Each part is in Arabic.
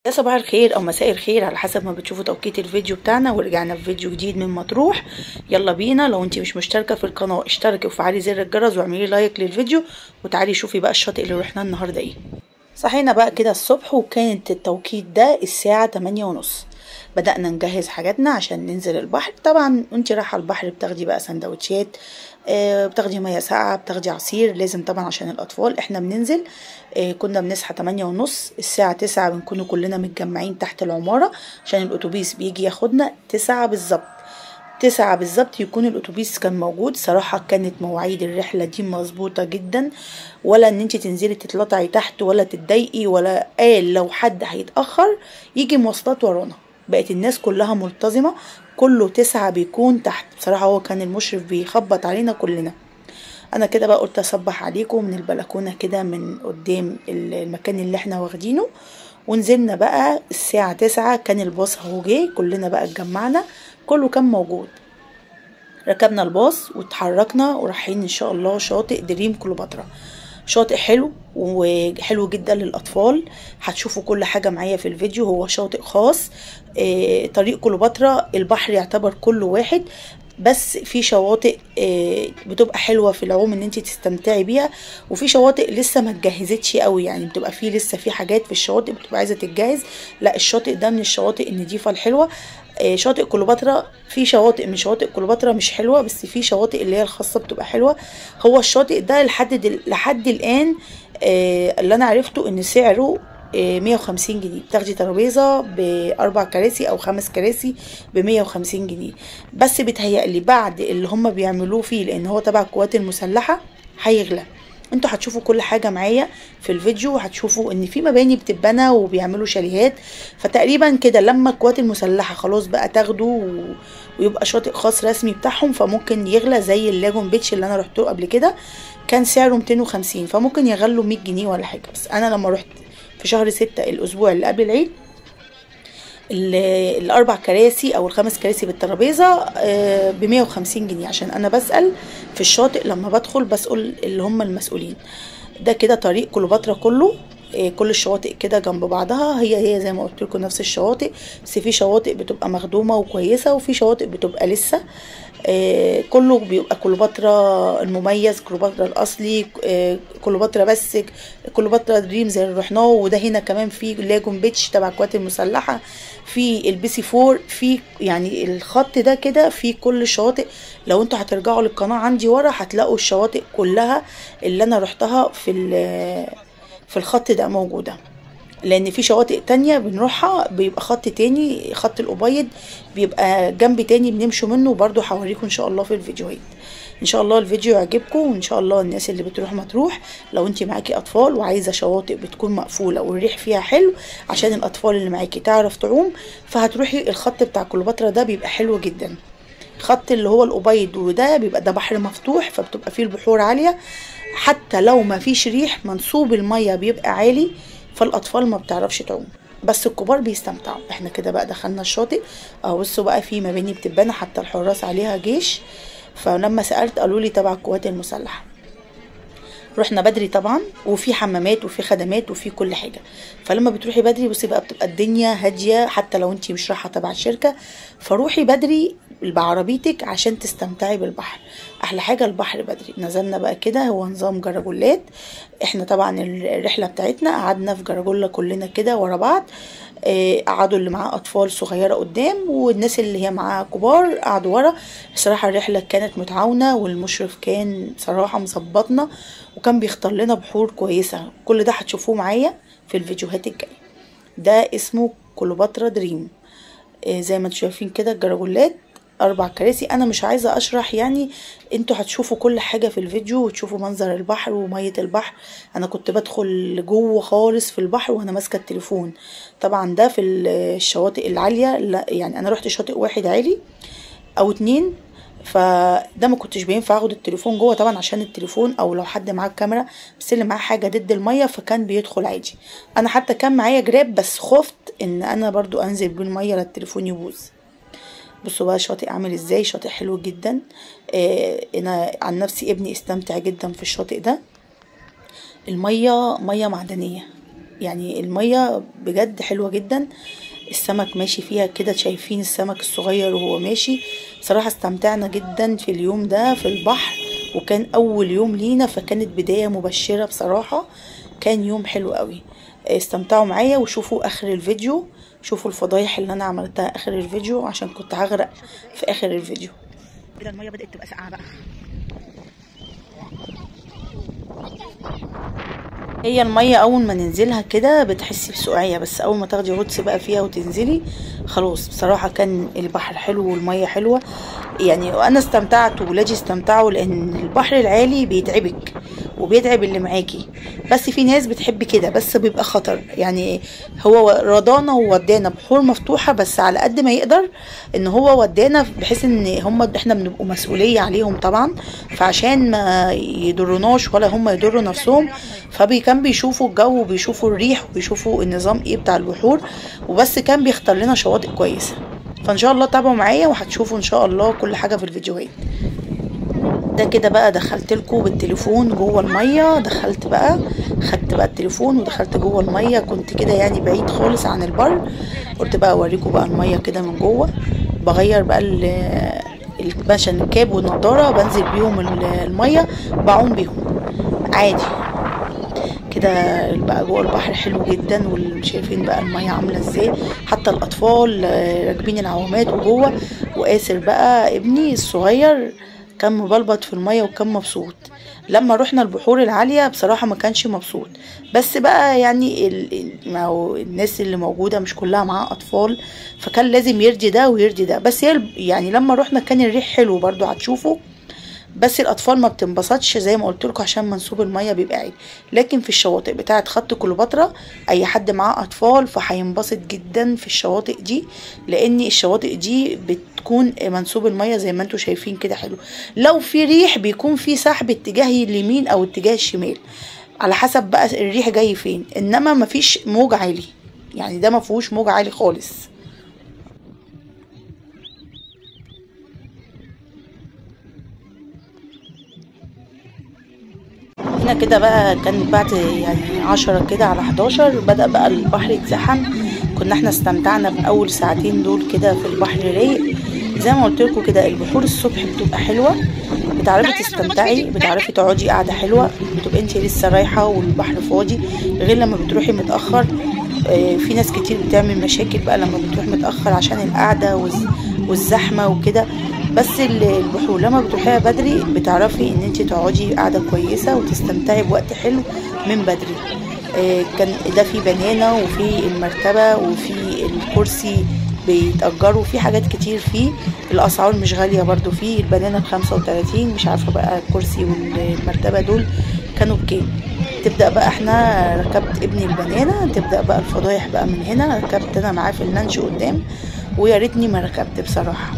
يا صباح الخير او مساء الخير على حسب ما بتشوفوا توقيت الفيديو بتاعنا، ورجعنا بفيديو جديد من مطروح. يلا بينا. لو انتي مش مشتركه في القناه اشتركي وفعلي زر الجرس واعملي لايك للفيديو، وتعالي شوفي بقى الشاطئ اللي رحنا النهارده ايه. صحينا بقى كده الصبح وكانت التوقيت ده الساعه 8:30. بدأنا نجهز حاجاتنا عشان ننزل البحر. طبعا انتي رايحه البحر بتاخدي بقى سندوتشات، بتاخدي ميه ساقعه، بتاخدي عصير، لازم طبعا عشان الاطفال. احنا بننزل كنا بنصحى 8:30، الساعه 9 بنكون كلنا متجمعين تحت العماره عشان الاتوبيس بيجي ياخدنا 9 بالظبط. 9 بالظبط يكون الاتوبيس كان موجود. صراحه كانت مواعيد الرحله دي مظبوطه جدا، ولا ان انت تنزلي تتلطعي تحت ولا تتضايقي، ولا قال لو حد هيتاخر يجي مواصلات ورانا. بقت الناس كلها ملتزمه، كله 9 بيكون تحت. بصراحه هو كان المشرف بيخبط علينا كلنا. انا كده بقى قلت اصبح عليكم من البلكونه كده من قدام المكان اللي احنا واخدينه. ونزلنا بقى الساعه 9، كان الباص اهو جه، كلنا بقى اتجمعنا، كله كان موجود. ركبنا الباص واتحركنا ورايحين ان شاء الله شاطئ دريم كليوباترا. شاطئ حلو وحلو جدا للاطفال. هتشوفوا كل حاجه معايا في الفيديو. هو شاطئ خاص، طريق كليوباترا. البحر يعتبر كله واحد، بس في شواطئ بتبقى حلوه في العوم ان انت تستمتعي بيها، وفي شواطئ لسه ما اتجهزتش قوي، يعني بتبقى في لسه في حاجات في الشواطئ بتبقى عايزه تتجهز. لا، الشاطئ ده من الشواطئ النضيفه الحلوه. شاطئ كليوباترا، في شواطئ من شواطئ كليوباترا مش حلوه، بس في شواطئ اللي هي الخاصه بتبقى حلوه. هو الشاطئ ده لحد الان اللي انا عرفته ان سعره 150 جنيه. بتاخدي ترابيزه ب4 كراسي او 5 كراسي ب150 جنيه. بس بتهيألي بعد اللي هم بيعملوه فيه، لان هو تبع القوات المسلحه، هيغلى. انتوا هتشوفوا كل حاجه معايا في الفيديو، وهتشوفوا ان في مباني بتتبنى وبيعملوا شاليهات. فتقريبا كده لما القوات المسلحه خلاص بقى تاخده ويبقى شاطئ خاص رسمي بتاعهم، فممكن يغلى زي اللاجون بيتش اللي انا رحته قبل كده، كان سعره 250، فممكن يغلوا 100 جنيه ولا حاجه. بس انا لما رحت في شهر 6 الاسبوع اللي قبل العيد، ال4 كراسي او ال5 كراسي بالترابيزه ب150 جنيه، عشان انا بسأل في الشاطئ لما بدخل، بسأل اللي هم المسؤولين. ده كده طريق كليوباترا كله. كل الشواطئ كده جنب بعضها، هي زي ما قلت لكم نفس الشواطئ، بس في شواطئ بتبقى مخدومه وكويسه، وفي شواطئ بتبقى لسه. كله بيبقى كليوباترا المميز، كليوباترا الاصلي، كليوباترا بس، كليوباترا دريم زي اللي رحناه. وده هنا كمان في لاجون بيتش تبع القوات المسلحه، في البيسي فور، في يعني الخط ده كده في كل الشواطئ. لو انتوا هترجعوا للقناه عندي ورا هتلاقوا الشواطئ كلها اللي انا رحتها في الخط ده موجوده. لان في شواطئ تانية بنروحها بيبقى خط تاني، خط الأبيض بيبقى جنب تاني بنمشوا منه، وبرضو هوريكم ان شاء الله في الفيديوهات. ان شاء الله الفيديو يعجبكم، وان شاء الله الناس اللي بتروح مطروح، لو انت معاكي اطفال وعايزه شواطئ بتكون مقفوله والريح فيها حلو عشان الاطفال اللي معاكي تعرف تعوم، فهتروحي الخط بتاع كليوباترا ده، بيبقى حلو جدا. خط اللي هو الأبيض وده بيبقى ده بحر مفتوح، فبتبقى فيه البحور عاليه، حتى لو ما فيش ريح منسوب الميه بيبقى عالي، فالاطفال ما بتعرفش تعوم، بس الكبار بيستمتعوا. احنا كده بقى دخلنا الشاطئ اهو. بصوا بقى في مباني بتتبنى، حتى الحراس عليها جيش. فلما سألت قالوا لي تبع القوات المسلحه. رحنا بدري طبعا، وفي حمامات وفي خدمات وفي كل حاجه. فلما بتروحي بدري بصي بقى بتبقى الدنيا هاديه، حتى لو انتي مش رايحه تبع الشركه، فروحي بدري بعربيتك عشان تستمتعي بالبحر. احلى حاجه البحر بدري. نزلنا بقى كده، هو نظام جراجولات. احنا طبعا الرحله بتاعتنا قعدنا في جراجولا كلنا كده ورا بعض. قعدوا اللي معاه اطفال صغيره قدام، والناس اللي هي معاها كبار قعدوا ورا. بصراحه الرحله كانت متعاونه، والمشرف كان صراحه مظبطنا، وكان بيختار لنا بحور كويسه. كل ده هتشوفوه معايا في الفيديوهات الجايه. ده اسمه كليوباترا دريم. زي ما انتم شايفين كده الجراجولات 4 كراسي. انا مش عايزه اشرح، يعني انتوا هتشوفوا كل حاجه في الفيديو، وتشوفوا منظر البحر وميه البحر. انا كنت بدخل جوه خالص في البحر وانا ماسكه التليفون. طبعا ده في الشواطئ العاليه، لا يعني انا رحت شاطئ واحد عالي او 2، فده ما كنتش بينفع اخد التليفون جوه طبعا، عشان التليفون او لو حد معاه الكاميرا، بس اللي معاه حاجه ضد الميه فكان بيدخل عادي. انا حتى كان معايا جراب، بس خفت ان انا برضو انزل بالميه للتليفون يبوظ. بصوا بقى الشاطئ عامل ازاي، شاطئ حلو جدا. انا عن نفسي ابني استمتع جدا في الشاطئ ده. الميه ميه معدنيه، يعني المية بجد حلوة جدا، السمك ماشي فيها كده، شايفين السمك الصغير وهو ماشي. بصراحة استمتعنا جدا في اليوم ده في البحر، وكان اول يوم لينا، فكانت بداية مبشرة بصراحة، كان يوم حلو قوي. استمتعوا معايا، وشوفوا اخر الفيديو، شوفوا الفضايح اللي انا عملتها اخر الفيديو عشان كنت هغرق في اخر الفيديو. كده المية بدأت تبقى ساقعة بقى. هي المية اول ما ننزلها كده بتحسي بسقوعية، بس اول ما تاخدي غطس بقى فيها وتنزلي خلاص. بصراحة كان البحر حلو والمية حلوة يعني، وانا استمتعت وولادي استمتعوا، لان البحر العالي بيتعبك وبيتعب اللي معاكي، بس في ناس بتحب كده، بس بيبقى خطر يعني. هو رضانا وودانا بحور مفتوحة، بس على قد ما يقدر ان هو ودانا، بحيث ان احنا بنبقوا مسؤولية عليهم طبعا، فعشان ما يضرناش ولا هم يضروا نفسهم، كان بيشوفوا الجو وبيشوفوا الريح وبيشوفوا النظام ايه بتاع البحور، وبس كان بيختار لنا شواطئ كويسة. فان شاء الله تابعوا معايا وهتشوفوا ان شاء الله كل حاجة في الفيديوهات. ده كده بقى دخلت لكم بالتليفون جوه الميه، دخلت بقى خدت بقى التليفون ودخلت جوه الميه، كنت كده يعني بعيد خالص عن البر. قلت بقى اوريكم بقى الميه كده من جوه، بغير بقى عشان الكاب والنضاره، بنزل بيهم الميه بعوم بيهم عادي كده بقى جوه البحر. حلو جدا، وشايفين بقى الميه عامله ازاي، حتى الاطفال راكبين العوامات وجوه. وآسر بقى ابني الصغير كان مبلبط في الميه وكان مبسوط. لما رحنا البحور العاليه بصراحه ما كانش مبسوط، بس بقى يعني ما هو الناس اللي موجوده مش كلها معاها اطفال، فكان لازم يرضي ده ويرضي ده. بس يعني لما رحنا كان الريح حلو برضو هتشوفوا، بس الاطفال ما بتنبسطش زي ما قلت لكم عشان منسوب الميه بيبقى عالي. لكن في الشواطئ بتاعه خط كليوباترا اي حد معاه اطفال فهينبسط جدا في الشواطئ دي، لان الشواطئ دي بتكون منسوب الميه زي ما انتم شايفين كده حلو. لو في ريح بيكون في سحب اتجاه اليمين او اتجاه الشمال، على حسب بقى الريح جاي فين، انما مفيش موج عالي يعني، ده مفيهوش موج عالي خالص. هنا كده بقى كان بعد يعني 10 كده على 11 بدأ بقى البحر يتزحم. كنا احنا استمتعنا بأول ساعتين دول كده في البحر رايق. زي ما قلت لكم كده البحور الصبح بتبقى حلوة، بتعرفي تستمتعي، بتعرفي تقعدي قاعدة حلوة، بتبقى انت لسه رايحة والبحر فاضي، غير لما بتروحي متأخر. في ناس كتير بتعمل مشاكل بقى لما بتروح متأخر عشان القعدة والزحمة وكده. بس البحور لما بتروحيها بدري بتعرفي ان انت تقعدي قاعده كويسه وتستمتعي بوقت حلو من بدري. كان ده في بنانا وفي المرتبه وفي الكرسي بيتأجروا، في حاجات كتير فيه. الاسعار مش غاليه برضو، في البنانا ب35، مش عارفه بقى الكرسي والمرتبه دول كانوا بكام. تبدأ بقى احنا ركبت ابني البنانا، تبدأ بقى الفضايح بقى من هنا. ركبت انا معاه في اللانش قدام، ويا ريتني ما ركبت بصراحه.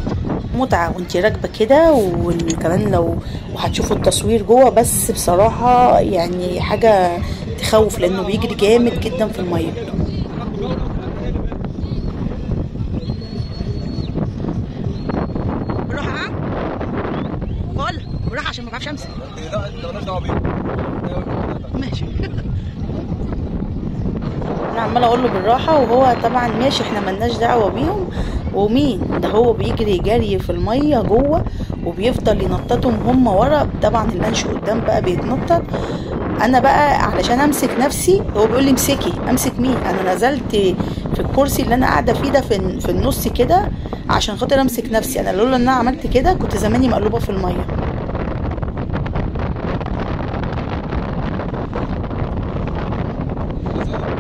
متعة وانتي راكبة كده، وكمان لو وهتشوفوا التصوير جوه، بس بصراحة يعني حاجة تخوف لانه بيجري جامد جدا في المية. بالراحة بقول بالراحة عشان ما بعرفش امسك. ماشي. انا عماله اقول له بالراحه وهو طبعا ماشي، احنا ملناش دعوه بيهم. ومين ده هو بيجري جري في الميه جوه وبيفضل ينططهم هم ورا، طبعا اللانش قدام بقى بيتنطط. انا بقى علشان امسك نفسي هو بيقول لي امسكي. امسك مين؟ انا نزلت في الكرسي اللي انا قاعده فيه ده في النص كده عشان خاطر امسك نفسي. انا لولا ان انا عملت كده كنت زماني مقلوبه في الميه.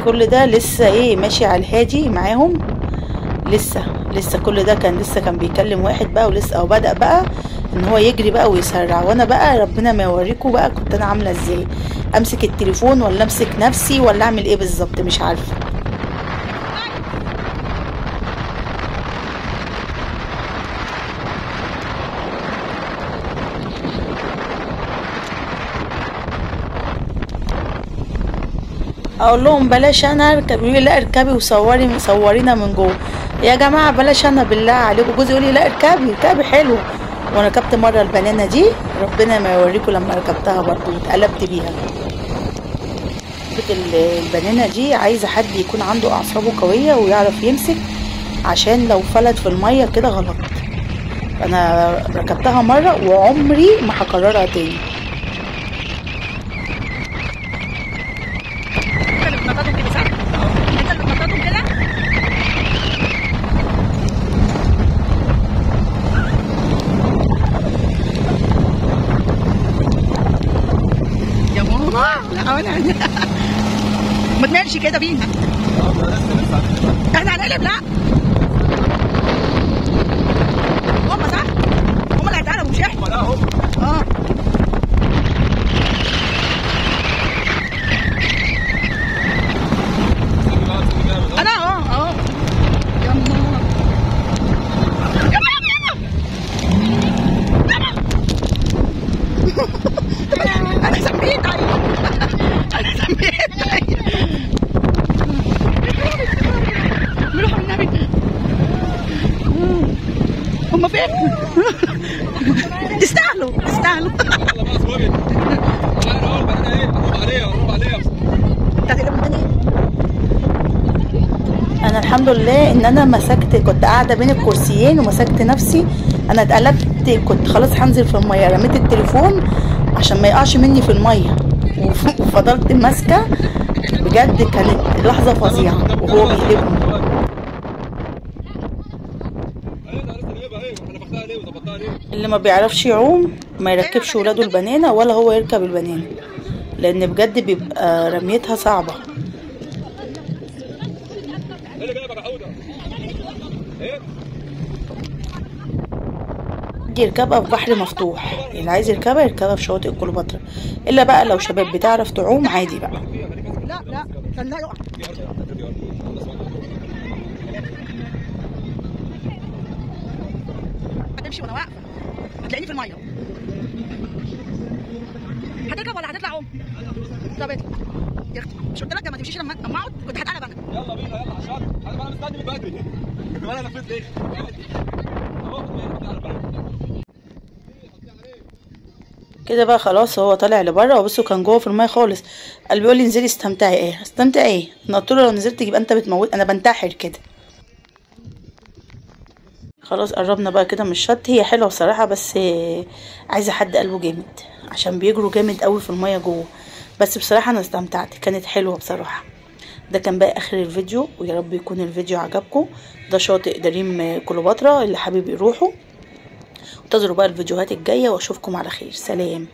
كل ده لسه ايه ماشي على الهادي معاهم، لسه كل ده كان لسه كان بيكلم واحد بقى، ولسه او بدأ بقى ان هو يجري بقى ويسرع. وانا بقى ربنا ما يوريكم بقى كنت انا عامله ازاي، امسك التليفون ولا امسك نفسي ولا اعمل ايه بالظبط مش عارفه. اقول لهم بلاش انا اركب، يقولوا لي لا اركبي وصورينا من جوه. يا جماعه بلاش انا بالله عليكم. جوزي يقول لي لا اركبي حلو. وانا ركبت مره البنانه دي، ربنا ما يوريكم لما ركبتها برضو واتقلبت بيها. شوربة البنانة دي عايزة حد يكون عنده اعصابه قوية ويعرف يمسك، عشان لو فلت في المية كده غلط. انا ركبتها مرة وعمري ما هكررها تاني. يا ماما لا انا ما تنامش كده بينا، احنا هنقلب. لا هم صح، هم اللي هيتقلبوا مش احنا. لا هم انا اهو يا ماما يا ماما انا سميت. انا سميت. نروح النبي. هم فين؟ تستاهلوا تستاهلوا. انا الحمد لله ان انا مسكت، كنت قاعده بين الكرسيين ومسكت نفسي. انا اتقلبت، كنت خلاص هنزل في الميه، رميت التليفون عشان ما يقعش مني في الميه وفضلت ماسكه. بجد كانت لحظه فظيعه وهو بيقلبني. اللي ما بيعرفش يعوم ما يركبش ولاده البنانه ولا هو يركب البنانه، لان بجد بيبقى رميتها صعبه. يركبها في بحر مفتوح، اللي عايز يركبها يركبها في شواطئ كليوباترا، الا بقى لو شباب بتعرف تعوم عادي بقى. لا لا كان لا يقع. هتمشي وانا واقفه هتلاقيني في الميه. هتركب ولا هتطلع عوم؟ طب اطلع يا اختي، مش قلت لك ما تمشيش لما اقعد؟ كنت هتقلب انا. يلا بينا يلا عشان انا مستني من بدري. انا لفيت ليه؟ كده بقى خلاص هو طالع لبره، وبصوا كان جوه في الميه خالص. قال بيقول لي انزلي استمتعي. ايه استمتعي ايه؟ انا قلت له لو نزلت يبقى انت بتموت، انا بنتحر كده. خلاص قربنا بقى كده من الشط. هي حلوه بصراحه بس عايزه حد قلبه جامد، عشان بيجروا جامد قوي في الميه جوه. بس بصراحه انا استمتعت، كانت حلوه بصراحه. ده كان بقى اخر الفيديو، ويا رب يكون الفيديو عجبكم. ده شاطئ دريم كليوباترا اللي حابب يروحوا. انتظروا بقى الفيديوهات الجايه واشوفكم على خير. سلام.